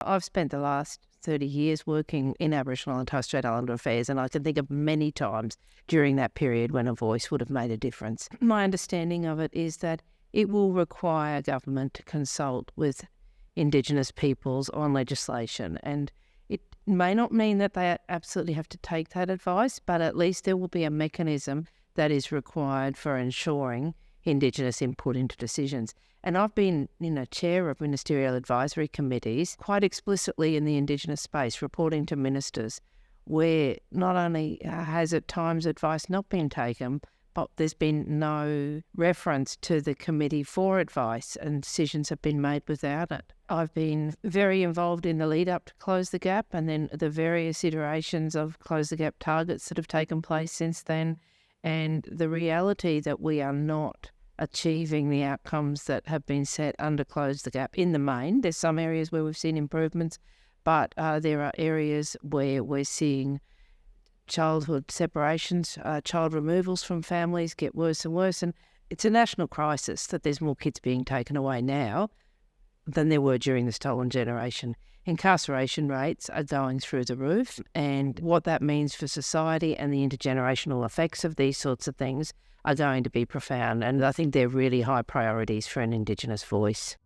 I've spent the last 30 years working in Aboriginal and Torres Strait Islander affairs, and I can think of many times during that period when a voice would have made a difference. My understanding of it is that it will require government to consult with Indigenous peoples on legislation, and it may not mean that they absolutely have to take that advice, but at least there will be a mechanism that is required for ensuring Indigenous input into decisions. And I've been, chair of ministerial advisory committees quite explicitly in the Indigenous space, reporting to ministers, where not only has at times advice not been taken, but there's been no reference to the committee for advice and decisions have been made without it. I've been very involved in the lead up to Close the Gap and then the various iterations of Close the Gap targets that have taken place since then, and the reality that we are not achieving the outcomes that have been set under Close the Gap in the main. There's some areas where we've seen improvements, but there are areas where we're seeing childhood separations, child removals from families get worse and worse. And it's a national crisis that there's more kids being taken away now than there were during the stolen generation. Incarceration rates are going through the roof, and what that means for society and the intergenerational effects of these sorts of things are going to be profound. And I think they're really high priorities for an Indigenous voice.